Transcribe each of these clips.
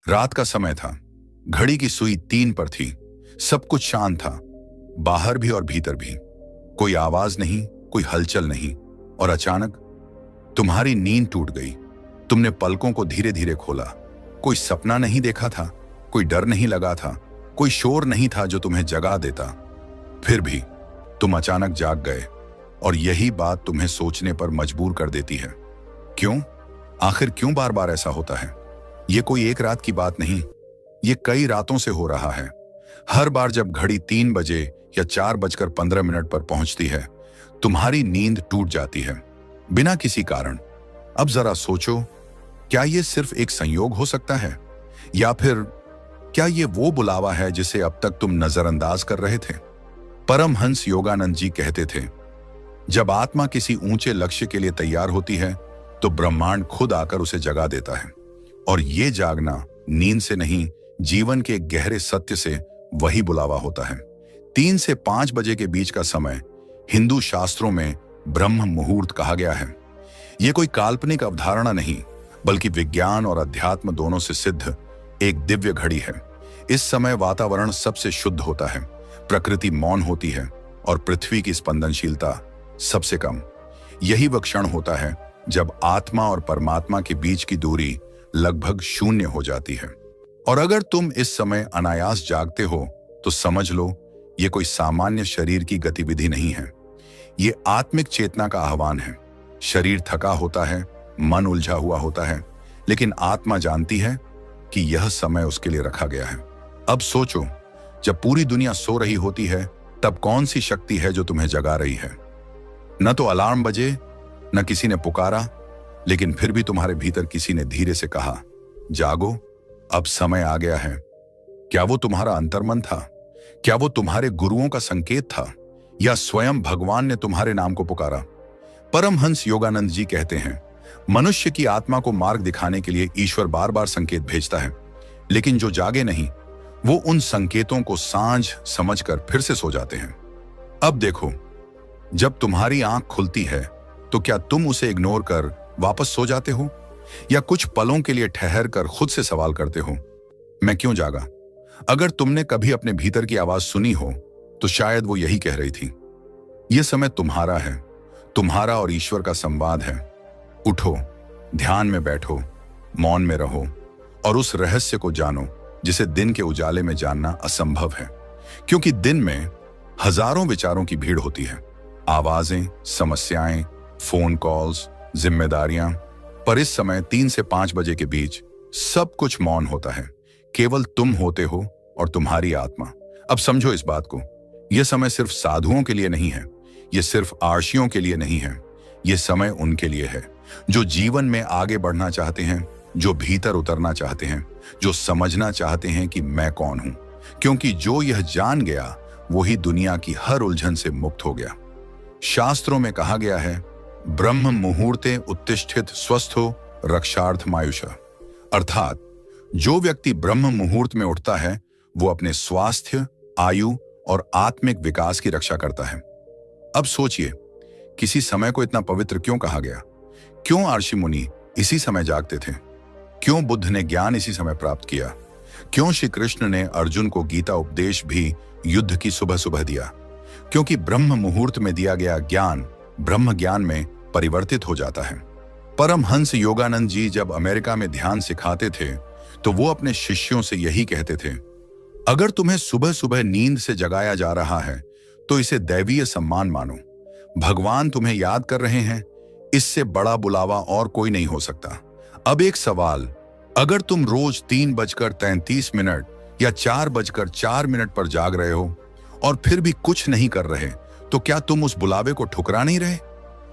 रात का समय था। घड़ी की सुई 3 पर थी। सब कुछ शांत था, बाहर भी और भीतर भी। कोई आवाज नहीं, कोई हलचल नहीं। और अचानक तुम्हारी नींद टूट गई। तुमने पलकों को धीरे धीरे खोला। कोई सपना नहीं देखा था, कोई डर नहीं लगा था, कोई शोर नहीं था जो तुम्हें जगा देता। फिर भी तुम अचानक जाग गए। और यही बात तुम्हें सोचने पर मजबूर कर देती है। क्यों? आखिर क्यों बार बार ऐसा होता है? ये कोई एक रात की बात नहीं, ये कई रातों से हो रहा है। हर बार जब घड़ी 3 बजे या 4:15 पर पहुंचती है, तुम्हारी नींद टूट जाती है, बिना किसी कारण। अब जरा सोचो, क्या ये सिर्फ एक संयोग हो सकता है, या फिर क्या ये वो बुलावा है जिसे अब तक तुम नजरअंदाज कर रहे थे? परमहंस योगानंद जी कहते थे, जब आत्मा किसी ऊंचे लक्ष्य के लिए तैयार होती है तो ब्रह्मांड खुद आकर उसे जगा देता है। और ये जागना नींद से नहीं, जीवन के गहरे सत्य से वही बुलावा होता है। 3 से 5 बजे के बीच का समय हिंदू शास्त्रों में ब्रह्म मुहूर्त कहा गया है। ये कोई काल्पनिक अवधारणा नहीं, बल्कि विज्ञान और अध्यात्म दोनों से सिद्ध एक दिव्य घड़ी है। इस समय वातावरण सबसे शुद्ध होता है, प्रकृति मौन होती है और पृथ्वी की स्पंदनशीलता सबसे कम। यही वह क्षण होता है जब आत्मा और परमात्मा के बीच की दूरी लगभग शून्य हो जाती है। और अगर तुम इस समय अनायास जागते हो तो समझ लो, ये कोई सामान्य शरीर की गतिविधि नहीं है। ये आत्मिक चेतना का आह्वान है। शरीर थका होता है, मन उलझा हुआ होता है, लेकिन आत्मा जानती है कि यह समय उसके लिए रखा गया है। अब सोचो, जब पूरी दुनिया सो रही होती है, तब कौन सी शक्ति है जो तुम्हें जगा रही है? न तो अलार्म बजे, न किसी ने पुकारा, लेकिन फिर भी तुम्हारे भीतर किसी ने धीरे से कहा, जागो, अब समय आ गया है। क्या वो तुम्हारा अंतर्मन था? क्या वो तुम्हारे गुरुओं का संकेत था, या स्वयं भगवान ने तुम्हारे नाम को पुकारा? परमहंस योगानंद जी कहते हैं, मनुष्य की आत्मा को मार्ग दिखाने के लिए ईश्वर बार बार संकेत भेजता है, लेकिन जो जागे नहीं, वो उन संकेतों को सांझ समझकर फिर से सो जाते हैं। अब देखो, जब तुम्हारी आंख खुलती है तो क्या तुम उसे इग्नोर कर वापस सो जाते हो, या कुछ पलों के लिए ठहर कर खुद से सवाल करते हो, मैं क्यों जागा? अगर तुमने कभी अपने भीतर की आवाज सुनी हो तो शायद वो यही कह रही थी, यह समय तुम्हारा है, तुम्हारा और ईश्वर का संवाद है। उठो, ध्यान में बैठो, मौन में रहो और उस रहस्य को जानो जिसे दिन के उजाले में जानना असंभव है। क्योंकि दिन में हजारों विचारों की भीड़ होती है, आवाजें, समस्याएं, फोन कॉल्स, जिम्मेदारियां, पर इस समय 3 से 5 बजे के बीच सब कुछ मौन होता है। केवल तुम होते हो और तुम्हारी आत्मा। अब समझो इस बात को, यह समय सिर्फ साधुओं के लिए नहीं है, यह सिर्फ आर्षियों के लिए नहीं है। यह समय उनके लिए है जो जीवन में आगे बढ़ना चाहते हैं, जो भीतर उतरना चाहते हैं, जो समझना चाहते हैं कि मैं कौन हूं। क्योंकि जो यह जान गया वही दुनिया की हर उलझन से मुक्त हो गया। शास्त्रों में कहा गया है, ब्रह्म मुहूर्ते उत्तिष्ठित स्वस्थो रक्षार्थमायुष। अर्थात जो व्यक्ति ब्रह्म मुहूर्त में उठता है वो अपने स्वास्थ्य, आयु और आत्मिक विकास की रक्षा करता है। अब सोचिए, किसी समय को इतना पवित्र क्यों कहा गया? क्यों आर्षि मुनि इसी समय जागते थे? क्यों बुद्ध ने ज्ञान इसी समय प्राप्त किया? क्यों श्री कृष्ण ने अर्जुन को गीता उपदेश भी युद्ध की सुबह सुबह दिया? क्योंकि ब्रह्म मुहूर्त में दिया गया ज्ञान ब्रह्म ज्ञान में परिवर्तित हो जाता है। परमहंस योगानंद जी जब अमेरिका में ध्यान सिखाते थे तो वो अपने शिष्यों से यही कहते थे, अगर तुम्हें सुबह सुबह नींद से जगाया जा रहा है तो इसे दैवीय सम्मान मानो। भगवान तुम्हें याद कर रहे हैं, इससे बड़ा बुलावा और कोई नहीं हो सकता। अब एक सवाल, अगर तुम रोज 3:33 या 4:04 पर जाग रहे हो और फिर भी कुछ नहीं कर रहे, तो क्या तुम उस बुलावे को ठुकरा नहीं रहे?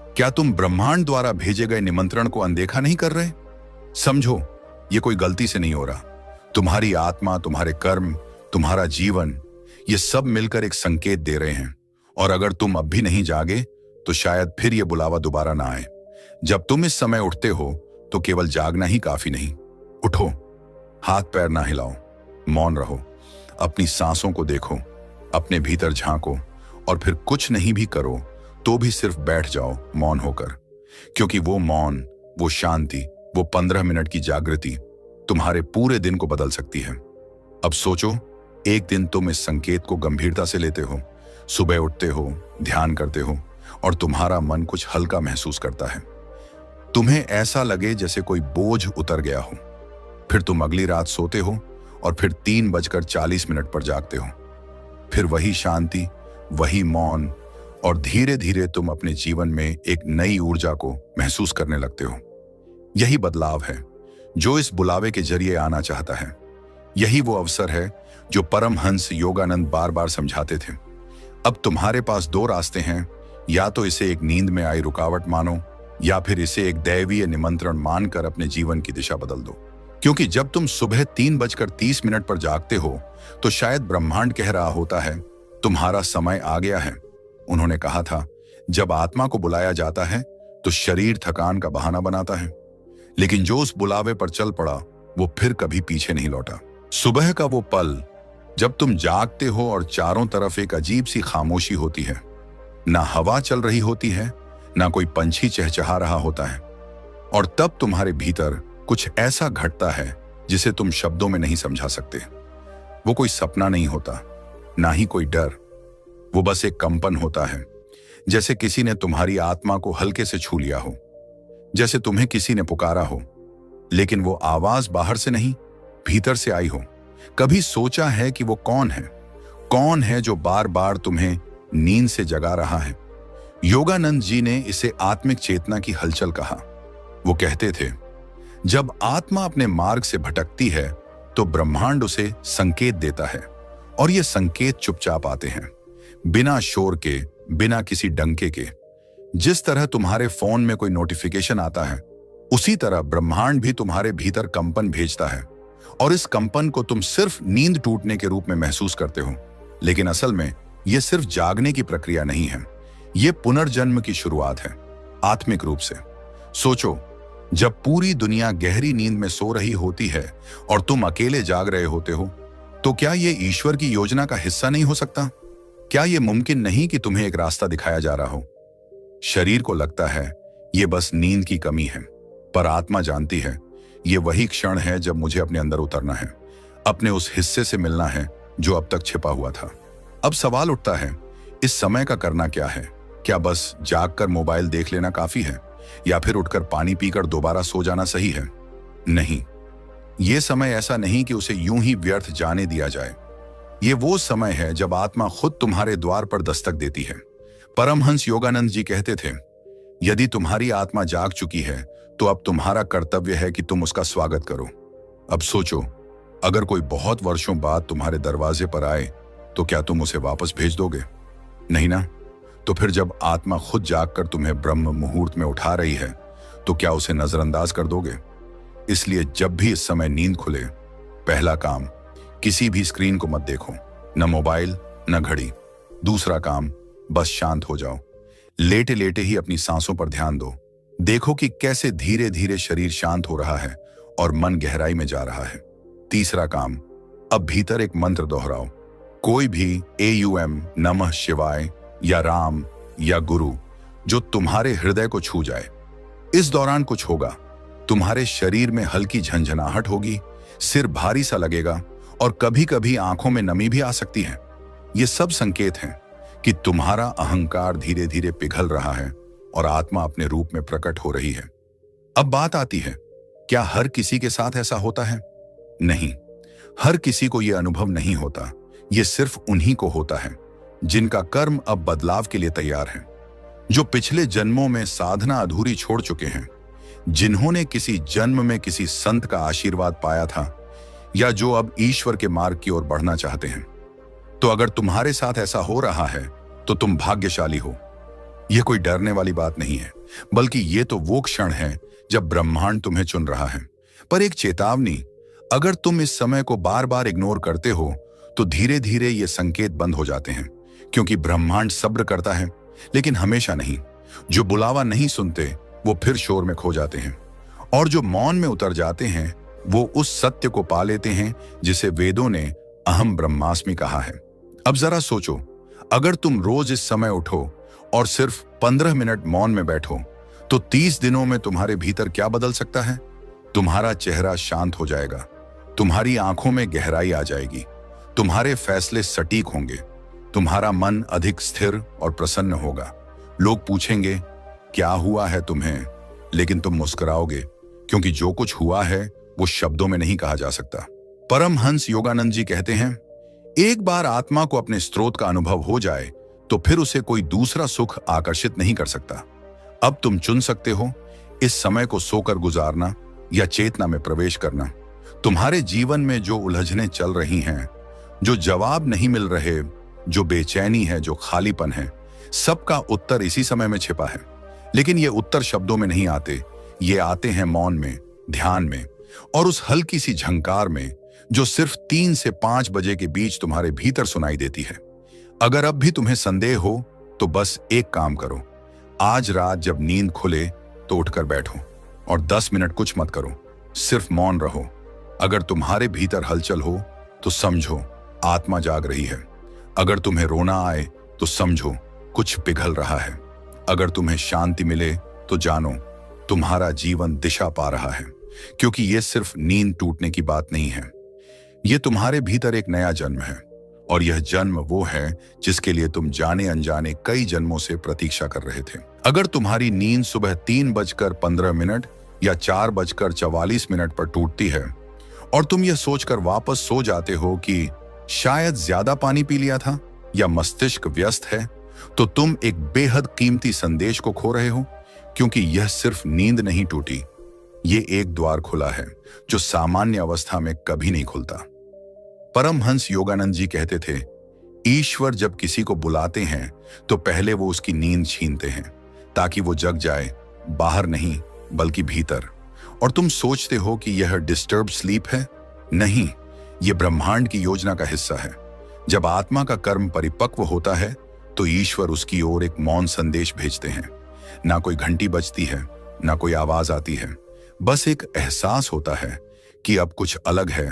क्या तुम ब्रह्मांड द्वारा भेजे गए निमंत्रण को अनदेखा नहीं कर रहे? समझो, ये कोई गलती से नहीं हो रहा। तुम्हारी आत्मा, तुम्हारे कर्म, तुम्हारा जीवन, ये सब मिलकर एक संकेत दे रहे हैं। और अगर तुम अब भी नहीं जागे तो शायद फिर ये बुलावा दोबारा ना आए। जब तुम इस समय उठते हो तो केवल जागना ही काफी नहीं। उठो, हाथ पैर ना हिलाओ, मौन रहो, अपनी सांसों को देखो, अपने भीतर झांको और फिर कुछ नहीं भी करो तो भी सिर्फ बैठ जाओ मौन होकर। क्योंकि वो मौन, वो शांति, वो 15 मिनट की जागृति तुम्हारे पूरे दिन को बदल सकती है। अब सोचो, एक दिन तुम इस संकेत को गंभीरता से लेते हो, सुबह उठते हो, ध्यान करते हो और तुम्हारा मन कुछ हल्का महसूस करता है। तुम्हें ऐसा लगे जैसे कोई बोझ उतर गया हो। फिर तुम अगली रात सोते हो और फिर 3:40 पर जागते हो। फिर वही शांति, वही मौन, और धीरे धीरे तुम अपने जीवन में एक नई ऊर्जा को महसूस करने लगते हो। यही बदलाव है जो इस बुलावे के जरिए आना चाहता है। यही वो अवसर है जो परमहंस योगानंद बार बार समझाते थे। अब तुम्हारे पास दो रास्ते हैं, या तो इसे एक नींद में आई रुकावट मानो, या फिर इसे एक दैवीय निमंत्रण मानकर अपने जीवन की दिशा बदल दो। क्योंकि जब तुम सुबह 3:30 पर जागते हो तो शायद ब्रह्मांड कह रहा होता है, तुम्हारा समय आ गया है। उन्होंने कहा था, जब आत्मा को बुलाया जाता है तो शरीर थकान का बहाना बनाता है, लेकिन जो उस बुलावे पर चल पड़ा वो फिर कभी पीछे नहीं लौटा। सुबह का वो पल जब तुम जागते हो और चारों तरफ एक अजीब सी खामोशी होती है, ना हवा चल रही होती है, ना कोई पंछी चहचहा रहा होता है, और तब तुम्हारे भीतर कुछ ऐसा घटता है जिसे तुम शब्दों में नहीं समझा सकते। वो कोई सपना नहीं होता, ना ही कोई डर, वो बस एक कंपन होता है, जैसे किसी ने तुम्हारी आत्मा को हल्के से छू लिया हो, जैसे तुम्हें किसी ने पुकारा हो, लेकिन वो आवाज बाहर से नहीं, भीतर से आई हो। कभी सोचा है कि वो कौन है? कौन है जो बार बार तुम्हें नींद से जगा रहा है? योगानंद जी ने इसे आत्मिक चेतना की हलचल कहा। वो कहते थे, जब आत्मा अपने मार्ग से भटकती है तो ब्रह्मांड उसे संकेत देता है, और ये संकेत चुपचाप आते हैं, बिना शोर के, बिना किसी डंके के। जिस तरह तुम्हारे फोन में कोई नोटिफिकेशन आता है, उसी तरह ब्रह्मांड भी तुम्हारे भीतर कंपन भेजता है, और इस कंपन को तुम सिर्फ नींद टूटने के रूप में महसूस करते हो। लेकिन असल में यह सिर्फ जागने की प्रक्रिया नहीं है, यह पुनर्जन्म की शुरुआत है, आत्मिक रूप से। सोचो, जब पूरी दुनिया गहरी नींद में सो रही होती है और तुम अकेले जाग रहे होते हो, तो क्या यह ईश्वर की योजना का हिस्सा नहीं हो सकता? क्या यह मुमकिन नहीं कि तुम्हें एक रास्ता दिखाया जा रहा हो? शरीर को लगता है यह बस नींद की कमी है, पर आत्मा जानती है यह वही क्षण है जब मुझे अपने अंदर उतरना है, अपने उस हिस्से से मिलना है जो अब तक छिपा हुआ था। अब सवाल उठता है, इस समय का करना क्या है? क्या बस जागकर मोबाइल देख लेना काफी है, या फिर उठकर पानी पीकर दोबारा सो जाना सही है? नहीं, यह समय ऐसा नहीं कि उसे यूं ही व्यर्थ जाने दिया जाए। ये वो समय है जब आत्मा खुद तुम्हारे द्वार पर दस्तक देती है। परमहंस योगानंद जी कहते थे, यदि तुम्हारी आत्मा जाग चुकी है तो अब तुम्हारा कर्तव्य है कि तुम उसका स्वागत करो। अब सोचो, अगर कोई बहुत वर्षों बाद तुम्हारे दरवाजे पर आए तो क्या तुम उसे वापस भेज दोगे? नहीं ना? तो फिर जब आत्मा खुद जागकर तुम्हें ब्रह्म मुहूर्त में उठा रही है तो क्या उसे नजरअंदाज कर दोगे? इसलिए जब भी इस समय नींद खुले, पहला काम, किसी भी स्क्रीन को मत देखो, न मोबाइल न घड़ी। दूसरा काम, बस शांत हो जाओ। लेटे लेटे ही अपनी सांसों पर ध्यान दो। देखो कि कैसे धीरे धीरे शरीर शांत हो रहा है और मन गहराई में जा रहा है। तीसरा काम, अब भीतर एक मंत्र दोहराओ, कोई भी AUM, नमः शिवाय या राम या गुरु, जो तुम्हारे हृदय को छू जाए। इस दौरान कुछ होगा, तुम्हारे शरीर में हल्की झंझनाहट होगी, सिर भारी सा लगेगा और कभी कभी आंखों में नमी भी आ सकती है। ये सब संकेत हैं कि तुम्हारा अहंकार धीरे धीरे पिघल रहा है और आत्मा अपने रूप में प्रकट हो रही है। अब बात आती है, क्या हर किसी के साथ ऐसा होता है? नहीं, हर किसी को यह अनुभव नहीं होता। यह सिर्फ उन्हीं को होता है जिनका कर्म अब बदलाव के लिए तैयार है, जो पिछले जन्मों में साधना अधूरी छोड़ चुके हैं, जिन्होंने किसी जन्म में किसी संत का आशीर्वाद पाया था, या जो अब ईश्वर के मार्ग की ओर बढ़ना चाहते हैं। तो अगर तुम्हारे साथ ऐसा हो रहा है तो तुम भाग्यशाली हो। यह कोई डरने वाली बात नहीं है, बल्कि यह तो वो क्षण है जब ब्रह्मांड तुम्हें चुन रहा है। पर एक चेतावनी, अगर तुम इस समय को बार बार इग्नोर करते हो तो धीरे धीरे ये संकेत बंद हो जाते हैं, क्योंकि ब्रह्मांड सब्र करता है, लेकिन हमेशा नहीं। जो बुलावा नहीं सुनते वो फिर शोर में खो जाते हैं, और जो मौन में उतर जाते हैं वो उस सत्य को पा लेते हैं जिसे वेदों ने अहम ब्रह्मास्मि कहा है। अब जरा सोचो, अगर तुम रोज इस समय उठो और सिर्फ 15 मिनट मौन में बैठो तो 30 दिनों में तुम्हारे भीतर क्या बदल सकता है? तुम्हारा चेहरा शांत हो जाएगा, तुम्हारी आंखों में गहराई आ जाएगी, तुम्हारे फैसले सटीक होंगे, तुम्हारा मन अधिक स्थिर और प्रसन्न होगा। लोग पूछेंगे क्या हुआ है तुम्हें, लेकिन तुम मुस्कुराओगे, क्योंकि जो कुछ हुआ है वो शब्दों में नहीं कहा जा सकता। परमहंस योगानंद जी कहते हैं, एक बार आत्मा को अपने स्रोत का अनुभव हो जाए तो फिर उसे कोई दूसरा सुख आकर्षित नहीं कर सकता। अब तुम चुन सकते हो इस समय को सोकर गुजारना या चेतना में प्रवेश करना। तुम्हारे जीवन में जो उलझनें चल रही हैं, जो जवाब नहीं मिल रहे, जो बेचैनी है, जो खालीपन है, सबका उत्तर इसी समय में छिपा है। लेकिन ये उत्तर शब्दों में नहीं आते, ये आते हैं मौन में, ध्यान में और उस हल्की सी झंकार में जो सिर्फ 3 से 5 बजे के बीच तुम्हारे भीतर सुनाई देती है। अगर अब भी तुम्हें संदेह हो तो बस एक काम करो, आज रात जब नींद खुले तो उठकर बैठो और 10 मिनट कुछ मत करो, सिर्फ मौन रहो। अगर तुम्हारे भीतर हलचल हो तो समझो आत्मा जाग रही है। अगर तुम्हें रोना आए तो समझो कुछ पिघल रहा है। अगर तुम्हें शांति मिले तो जानो तुम्हारा जीवन दिशा पा रहा है, क्योंकि यह सिर्फ नींद टूटने की बात नहीं है, यह तुम्हारे भीतर एक नया जन्म है। और यह जन्म वो है जिसके लिए तुम जाने अनजाने कई जन्मों से प्रतीक्षा कर रहे थे। अगर तुम्हारी नींद सुबह 3:15 या 4:44 पर टूटती है और तुम यह सोचकर वापस सो जाते हो कि शायद ज्यादा पानी पी लिया था या मस्तिष्क व्यस्त है, तो तुम एक बेहद कीमती संदेश को खो रहे हो, क्योंकि यह सिर्फ नींद नहीं टूटी, ये एक द्वार खुला है जो सामान्य अवस्था में कभी नहीं खुलता। परमहंस योगानंद जी कहते थे, ईश्वर जब किसी को बुलाते हैं तो पहले वो उसकी नींद छीनते हैं ताकि वो जग जाए, बाहर नहीं बल्कि भीतर। और तुम सोचते हो कि यह डिस्टर्ब स्लीप है? नहीं, यह ब्रह्मांड की योजना का हिस्सा है। जब आत्मा का कर्म परिपक्व होता है तो ईश्वर उसकी ओर एक मौन संदेश भेजते हैं। ना कोई घंटी बजती है, ना कोई आवाज आती है, बस एक एहसास होता है कि अब कुछ अलग है,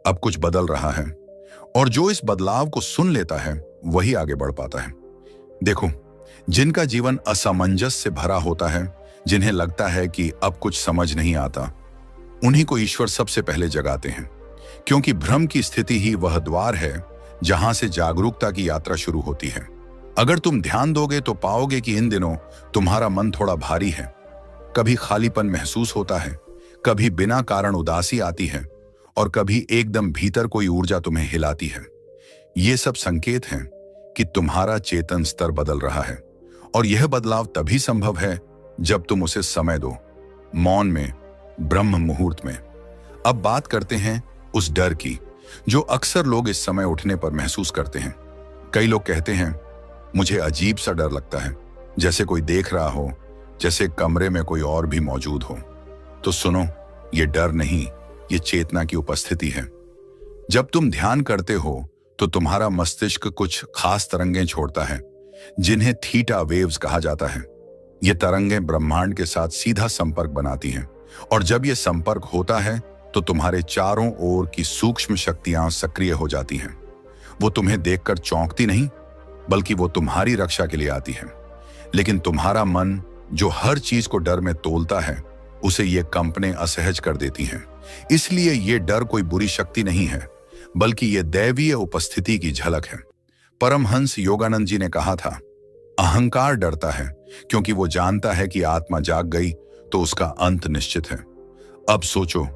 अब कुछ बदल रहा है। और जो इस बदलाव को सुन लेता है वही आगे बढ़ पाता है। देखो, जिनका जीवन असमंजस से भरा होता है, जिन्हें लगता है कि अब कुछ समझ नहीं आता, उन्हीं को ईश्वर सबसे पहले जगाते हैं, क्योंकि भ्रम की स्थिति ही वह द्वार है जहां से जागरूकता की यात्रा शुरू होती है। अगर तुम ध्यान दोगे तो पाओगे कि इन दिनों तुम्हारा मन थोड़ा भारी है, कभी खालीपन महसूस होता है, कभी बिना कारण उदासी आती है और कभी एकदम भीतर कोई ऊर्जा तुम्हें हिलाती है। ये सब संकेत हैं कि तुम्हारा चेतन स्तर बदल रहा है, और यह बदलाव तभी संभव है जब तुम उसे समय दो, मौन में, ब्रह्म मुहूर्त में। अब बात करते हैं उस डर की जो अक्सर लोग इस समय उठने पर महसूस करते हैं। कई लोग कहते हैं, मुझे अजीब सा डर लगता है, जैसे कोई देख रहा हो, जैसे कमरे में कोई और भी मौजूद हो। तो सुनो, ये डर नहीं, ये चेतना की उपस्थिति है। जब तुम ध्यान करते हो तो तुम्हारा मस्तिष्क कुछ खास तरंगें छोड़ता है, जिन्हें थीटा वेव्स कहा जाता है। ये तरंगें ब्रह्मांड के साथ सीधा संपर्क बनाती हैं, और जब ये संपर्क होता है तो तुम्हारे चारों ओर की सूक्ष्म शक्तियां सक्रिय हो जाती हैं। वो तुम्हें देखकर चौंकती नहीं, बल्कि वो तुम्हारी रक्षा के लिए आती है। लेकिन तुम्हारा मन, जो हर चीज को डर में तोलता है, उसे ये कंपनें असहज कर देती हैं। इसलिए ये डर कोई बुरी शक्ति नहीं है, बल्कि ये दैवीय उपस्थिति की झलक है। परमहंस योगानंद जी ने कहा था, अहंकार डरता है क्योंकि वो जानता है कि आत्मा जाग गई तो उसका अंत निश्चित है। अब सोचो,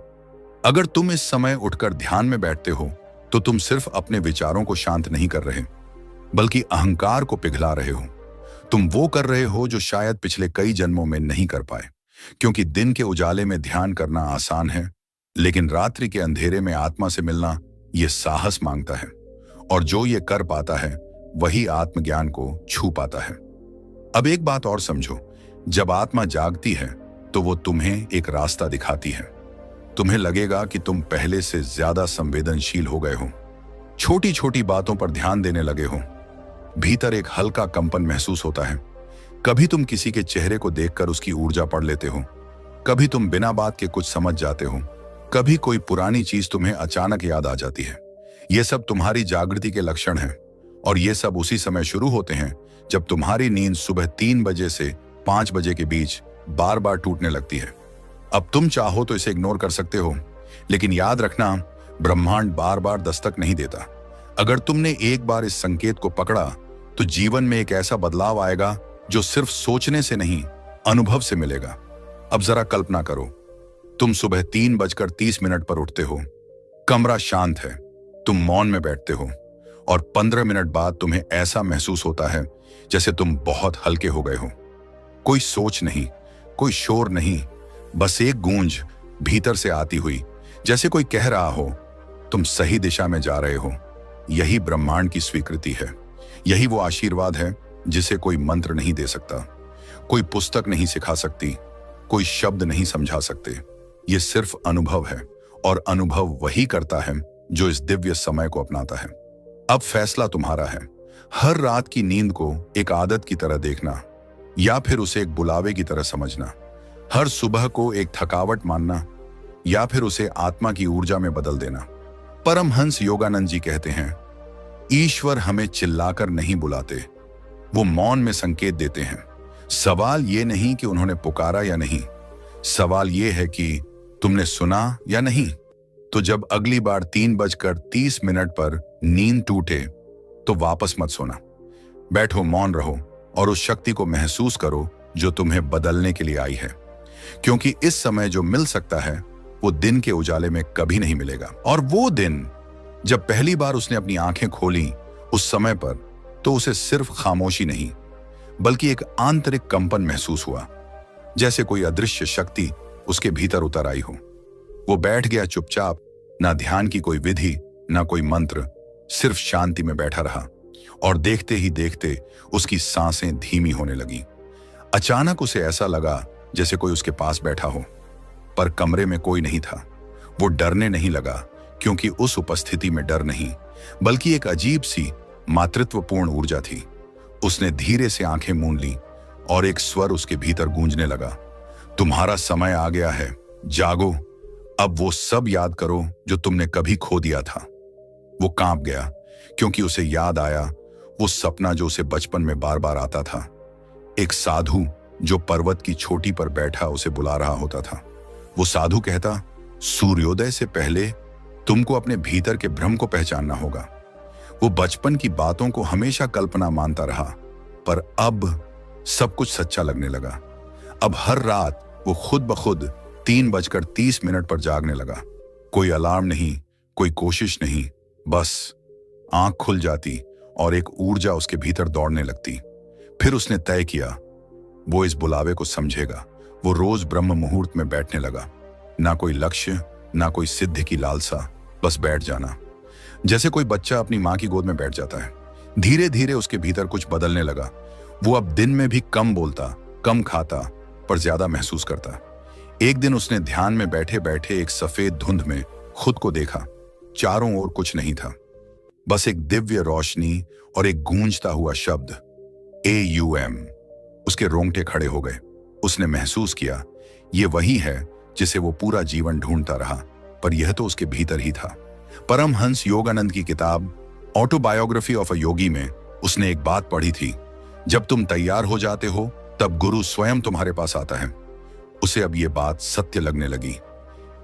अगर तुम इस समय उठकर ध्यान में बैठते हो तो तुम सिर्फ अपने विचारों को शांत नहीं कर रहे, बल्कि अहंकार को पिघला रहे हो। तुम वो कर रहे हो जो शायद पिछले कई जन्मों में नहीं कर पाए, क्योंकि दिन के उजाले में ध्यान करना आसान है, लेकिन रात्रि के अंधेरे में आत्मा से मिलना यह साहस मांगता है। और जो ये कर पाता है वही आत्मज्ञान को छू पाता है। अब एक बात और समझो, जब आत्मा जागती है तो वो तुम्हें एक रास्ता दिखाती है। तुम्हें लगेगा कि तुम पहले से ज्यादा संवेदनशील हो गए हो, छोटी छोटी बातों पर ध्यान देने लगे हो, भीतर एक हल्का कंपन महसूस होता है। कभी तुम किसी के चेहरे को देखकर उसकी ऊर्जा पढ़ लेते हो, कभी तुम बिना बात के कुछ समझ जाते हो, कभी कोई पुरानी चीज तुम्हें अचानक याद आ जाती है। ये सब तुम्हारी जागृति के लक्षण हैं, और ये सब उसी समय शुरू होते हैं जब तुम्हारी नींद सुबह 3 बजे से 5 बजे के बीच बार बार टूटने लगती है। अब तुम चाहो तो इसे इग्नोर कर सकते हो, लेकिन याद रखना, ब्रह्मांड बार बार दस्तक नहीं देता। अगर तुमने एक बार इस संकेत को पकड़ा तो जीवन में एक ऐसा बदलाव आएगा जो सिर्फ सोचने से नहीं, अनुभव से मिलेगा। अब जरा कल्पना करो, तुम सुबह 3:30 पर उठते हो, कमरा शांत है, तुम मौन में बैठते हो और 15 मिनट बाद तुम्हें ऐसा महसूस होता है जैसे तुम बहुत हल्के हो गए हो। कोई सोच नहीं, कोई शोर नहीं, बस एक गूंज भीतर से आती हुई, जैसे कोई कह रहा हो तुम सही दिशा में जा रहे हो। यही ब्रह्मांड की स्वीकृति है। यही वो आशीर्वाद है जिसे कोई मंत्र नहीं दे सकता, कोई पुस्तक नहीं सिखा सकती, कोई शब्द नहीं समझा सकते। ये सिर्फ अनुभव है, और अनुभव वही करता है जो इस दिव्य समय को अपनाता है। अब फैसला तुम्हारा है। हर रात की नींद को एक आदत की तरह देखना, या फिर उसे एक बुलावे की तरह समझना। हर सुबह को एक थकावट मानना, या फिर उसे आत्मा की ऊर्जा में बदल देना। परमहंस योगानंद जी कहते हैं, ईश्वर हमें चिल्लाकर नहीं बुलाते, वो मौन में संकेत देते हैं। सवाल ये नहीं कि उन्होंने पुकारा या नहीं, सवाल ये है कि तुमने सुना या नहीं। तो जब अगली बार 3:30 पर नींद टूटे तो वापस मत सोना। बैठो, मौन रहो और उस शक्ति को महसूस करो जो तुम्हें बदलने के लिए आई है। क्योंकि इस समय जो मिल सकता है वो दिन के उजाले में कभी नहीं मिलेगा। और वो दिन जब पहली बार उसने अपनी आंखें खोली, उस समय पर तो उसे सिर्फ खामोशी नहीं बल्कि एक आंतरिक कंपन महसूस हुआ, जैसे कोई अदृश्य शक्ति उसके भीतर उतर आई हो। वो बैठ गया चुपचाप, ना ध्यान की कोई विधि, ना कोई मंत्र, सिर्फ शांति में बैठा रहा। और देखते ही देखते उसकी सांसें धीमी होने लगी। अचानक उसे ऐसा लगा जैसे कोई उसके पास बैठा हो, पर कमरे में कोई नहीं था। वो डरने नहीं लगा, क्योंकि उस उपस्थिति में डर नहीं बल्कि एक अजीब सी मातृत्वपूर्ण ऊर्जा थी। उसने धीरे से आंखें मूंद ली और एक स्वर उसके भीतर गूंजने लगा, तुम्हारा समय आ गया है, जागो, अब वो सब याद करो जो तुमने कभी खो दिया था। वो कांप गया, क्योंकि उसे याद आया वो सपना जो उसे बचपन में बार बार आता था। एक साधु जो पर्वत की चोटी पर बैठा उसे बुला रहा होता था। वो साधु कहता, सूर्योदय से पहले तुमको अपने भीतर के भ्रम को पहचानना होगा। वो बचपन की बातों को हमेशा कल्पना मानता रहा, पर अब सब कुछ सच्चा लगने लगा। अब हर रात वो खुद ब खुद 3:30 पर जागने लगा। कोई अलार्म नहीं, कोई कोशिश नहीं, बस आंख खुल जाती और एक ऊर्जा उसके भीतर दौड़ने लगती। फिर उसने तय किया वो इस बुलावे को समझेगा। वो रोज ब्रह्म मुहूर्त में बैठने लगा। ना कोई लक्ष्य, ना कोई सिद्धि की लालसा, बस बैठ जाना, जैसे कोई बच्चा अपनी मां की गोद में बैठ जाता है। धीरे धीरे उसके भीतर कुछ बदलने लगा। वो अब दिन में भी कम बोलता, कम खाता, पर ज्यादा महसूस करता। एक दिन उसने ध्यान में बैठे बैठे एक सफेद धुंध में खुद को देखा। चारों ओर कुछ नहीं था, बस एक दिव्य रोशनी और एक गूंजता हुआ शब्द, AUM। उसके रोंगटे खड़े हो गए। उसने महसूस किया ये वही है जिसे वो पूरा जीवन ढूंढता रहा, पर यह तो उसके भीतर ही था। परमहंस योगानंद की किताब ऑटोबायोग्राफी ऑफ अ योगी में उसने एक बात पढ़ी थी, जब तुम तैयार हो जाते हो तब गुरु स्वयं तुम्हारे पास आता है। उसे अब ये बात सत्य लगने लगी।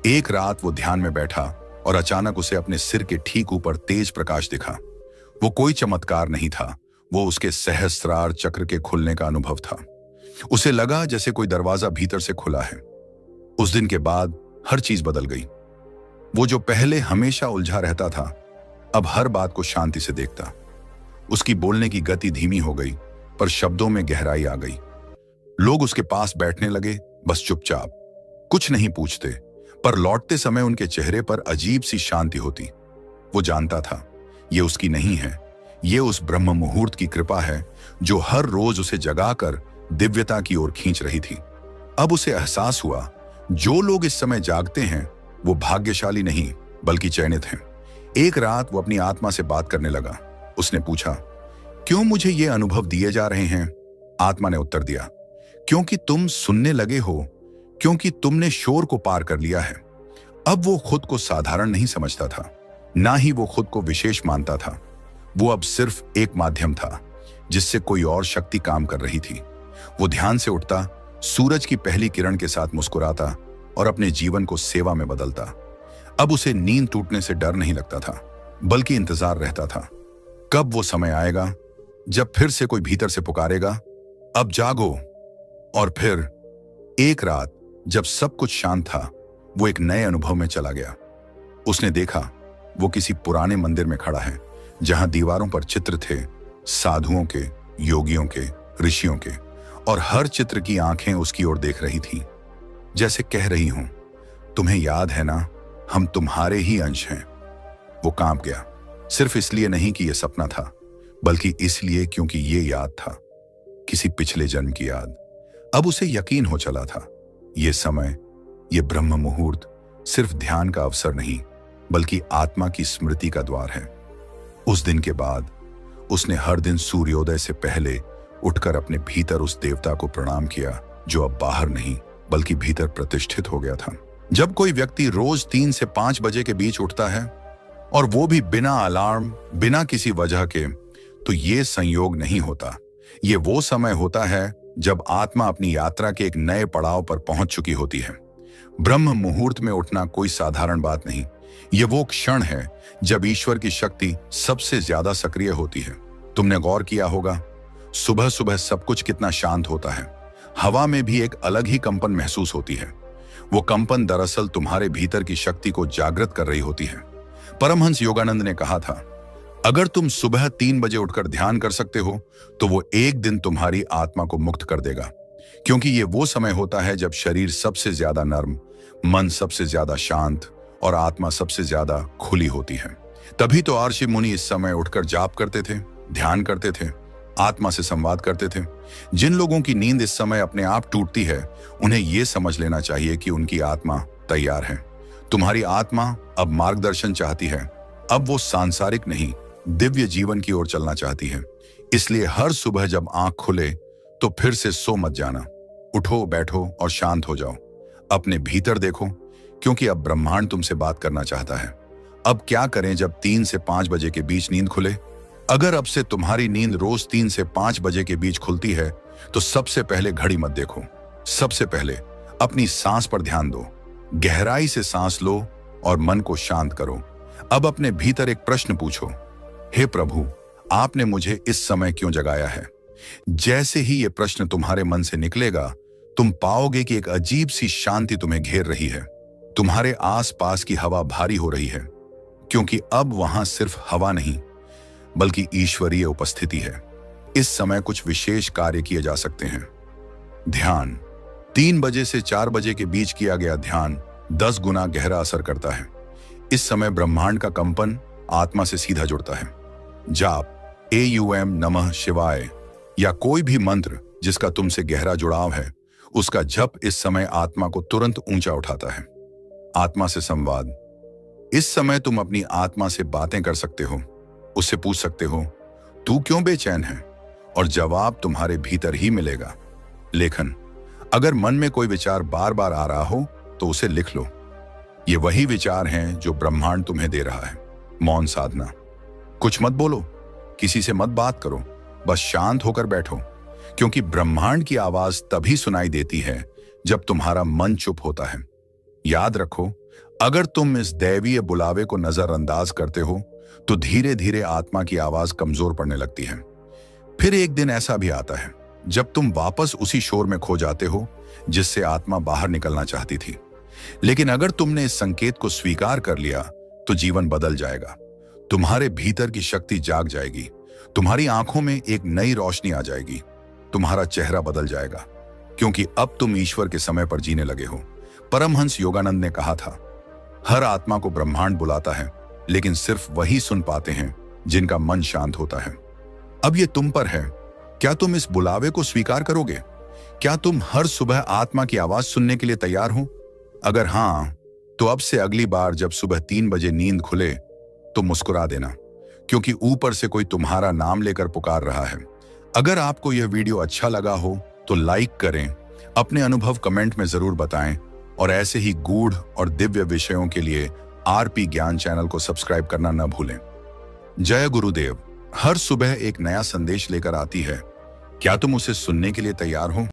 एक रात वो ध्यान में बैठा और अचानक उसे अपने सिर के ठीक ऊपर तेज प्रकाश दिखा। वो कोई चमत्कार नहीं था, वो उसके सहस्त्रार चक्र के खुलने का अनुभव था। उसे लगा जैसे कोई दरवाजा भीतर से खुला है। उस दिन के बाद हर चीज बदल गई। वो जो पहले हमेशा उलझा रहता था, अब हर बात को शांति से देखता। उसकी बोलने की गति धीमी हो गई, पर शब्दों में गहराई आ गई। लोग उसके पास बैठने लगे, बस चुपचाप, कुछ नहीं पूछते, पर लौटते समय उनके चेहरे पर अजीब सी शांति होती। वो जानता था ये उसकी नहीं है, ये उस ब्रह्म मुहूर्त की कृपा है जो हर रोज उसे जगाकर दिव्यता की ओर खींच रही थी। अब उसे एहसास हुआ जो लोग इस समय जागते हैं वो भाग्यशाली नहीं बल्कि चयनित हैं। एक रात वो अपनी आत्मा से बात करने लगा। उसने पूछा, क्यों मुझे ये अनुभव दिए जा रहे हैं? आत्मा ने उत्तर दिया, क्योंकि तुम सुनने लगे हो, क्योंकि तुमने शोर को पार कर लिया है। अब वो खुद को साधारण नहीं समझता था, ना ही वो खुद को विशेष मानता था। वो अब सिर्फ एक माध्यम था जिससे कोई और शक्ति काम कर रही थी। वो ध्यान से उठता, सूरज की पहली किरण के साथ मुस्कुराता और अपने जीवन को सेवा में बदलता। अब उसे नींद टूटने से डर नहीं लगता था, बल्कि इंतजार रहता था कब वो समय आएगा जब फिर से कोई भीतर से पुकारेगा, अब जागो। और फिर एक रात जब सब कुछ शांत था, वो एक नए अनुभव में चला गया। उसने देखा वो किसी पुराने मंदिर में खड़ा है, जहां दीवारों पर चित्र थे साधुओं के, योगियों के, ऋषियों के, और हर चित्र की आंखें उसकी ओर देख रही थीं, जैसे कह रही हूं, तुम्हें याद है ना, हम तुम्हारे ही अंश हैं। वो कांप गया, सिर्फ इसलिए नहीं कि यह सपना था, बल्कि इसलिए क्योंकि ये याद था, किसी पिछले जन्म की याद। अब उसे यकीन हो चला था, ये समय, ये ब्रह्म मुहूर्त सिर्फ ध्यान का अवसर नहीं, बल्कि आत्मा की स्मृति का द्वार है। उस दिन के बाद उसने हर दिन सूर्योदय से पहले उठकर अपने भीतर उस देवता को प्रणाम किया, जो अब बाहर नहीं बल्कि भीतर प्रतिष्ठित हो गया था। जब कोई व्यक्ति रोज 3 से 5 बजे के बीच उठता है, और वो भी बिना अलार्म, बिना किसी वजह के, तो ये संयोग नहीं होता। ये वो समय होता है जब आत्मा अपनी यात्रा के एक नए पड़ाव पर पहुंच चुकी होती है। ब्रह्म मुहूर्त में उठना कोई साधारण बात नहीं। ये वो क्षण है जब ईश्वर की शक्ति सबसे ज्यादा सक्रिय होती है। तुमने गौर किया होगा, सुबह सुबह सब कुछ कितना शांत होता है। हवा में भी एक अलग ही कंपन महसूस होती है। वो कंपन दरअसल तुम्हारे भीतर की शक्ति को जागृत कर रही होती है। परमहंस योगानंद ने कहा था, अगर तुम सुबह 3 बजे उठकर ध्यान कर सकते हो, तो वो एक दिन तुम्हारी आत्मा को मुक्त कर देगा, क्योंकि ये वो समय होता है जब शरीर सबसे ज्यादा नर्म, मन सबसे ज्यादा शांत और आत्मा सबसे ज्यादा खुली होती है। तभी तो ऋषि मुनि इस समय उठकर जाप करते थे, ध्यान करते थे, आत्मा से संवाद करते थे। जिन लोगों की नींद इस समय अपने आप टूटती है, उन्हें यह समझ लेना चाहिए कि उनकी आत्मा तैयार है। तुम्हारी आत्मा अब मार्गदर्शन चाहती है। अब वो सांसारिक नहीं, दिव्य जीवन की ओर चलना चाहती है। इसलिए हर सुबह जब आंख खुले तो फिर से सो मत जाना। उठो, बैठो और शांत हो जाओ। अपने भीतर देखो, क्योंकि अब ब्रह्मांड तुमसे बात करना चाहता है। अब क्या करें जब 3 से 5 बजे के बीच नींद खुले? अगर अब से तुम्हारी नींद रोज 3 से 5 बजे के बीच खुलती है, तो सबसे पहले घड़ी मत देखो। सबसे पहले अपनी सांस पर ध्यान दो। गहराई से सांस लो और मन को शांत करो। अब अपने भीतर एक प्रश्न पूछो, हे प्रभु, आपने मुझे इस समय क्यों जगाया है? जैसे ही ये प्रश्न तुम्हारे मन से निकलेगा, तुम पाओगे कि एक अजीब सी शांति तुम्हें घेर रही है। तुम्हारे आसपास की हवा भारी हो रही है, क्योंकि अब वहां सिर्फ हवा नहीं, बल्कि ईश्वरीय उपस्थिति है। इस समय कुछ विशेष कार्य किए जा सकते हैं। ध्यान 3 बजे से 4 बजे के बीच किया गया ध्यान 10 गुना गहरा असर करता है। इस समय ब्रह्मांड का कंपन आत्मा से सीधा जुड़ता है। जाप AUM नमः शिवाय या कोई भी मंत्र जिसका तुमसे गहरा जुड़ाव है, उसका जप इस समय आत्मा को तुरंत ऊंचा उठाता है। आत्मा से संवाद। इस समय तुम अपनी आत्मा से बातें कर सकते हो। उससे पूछ सकते हो, तू क्यों बेचैन है? और जवाब तुम्हारे भीतर ही मिलेगा। लेखन। अगर मन में कोई विचार बार बार आ रहा हो, तो उसे लिख लो। ये वही विचार हैं जो ब्रह्मांड तुम्हें दे रहा है। मौन साधना। कुछ मत बोलो, किसी से मत बात करो, बस शांत होकर बैठो, क्योंकि ब्रह्मांड की आवाज तभी सुनाई देती है जब तुम्हारा मन चुप होता है। याद रखो, अगर तुम इस दैवीय बुलावे को नजरअंदाज करते हो, तो धीरे धीरे आत्मा की आवाज कमजोर पड़ने लगती है। फिर एक दिन ऐसा भी आता है जब तुम वापस उसी शोर में खो जाते हो जिससे आत्मा बाहर निकलना चाहती थी। लेकिन अगर तुमने इस संकेत को स्वीकार कर लिया, तो जीवन बदल जाएगा। तुम्हारे भीतर की शक्ति जाग जाएगी। तुम्हारी आंखों में एक नई रोशनी आ जाएगी। तुम्हारा चेहरा बदल जाएगा, क्योंकि अब तुम ईश्वर के समय पर जीने लगे हो। परमहंस योगानंद ने कहा था, हर आत्मा को ब्रह्मांड बुलाता है, लेकिन सिर्फ वही सुन पाते हैं जिनका मन शांत होता है। अब ये तुम पर है। क्या तुम इस बुलावे को स्वीकार करोगे? क्या तुम हर सुबह आत्मा की आवाज सुनने के लिए तैयार हो? अगर हां, तो अब से अगली बार जब सुबह 3 बजे नींद खुले, तो मुस्कुरा देना, क्योंकि ऊपर से कोई तुम्हारा नाम लेकर पुकार रहा है। अगर आपको यह वीडियो अच्छा लगा हो तो लाइक करें, अपने अनुभव कमेंट में जरूर बताएं, और ऐसे ही गूढ़ और दिव्य विषयों के लिए RP ज्ञान चैनल को सब्सक्राइब करना न भूलें। जय गुरुदेव हर सुबह एक नया संदेश लेकर आती है। क्या तुम उसे सुनने के लिए तैयार हो?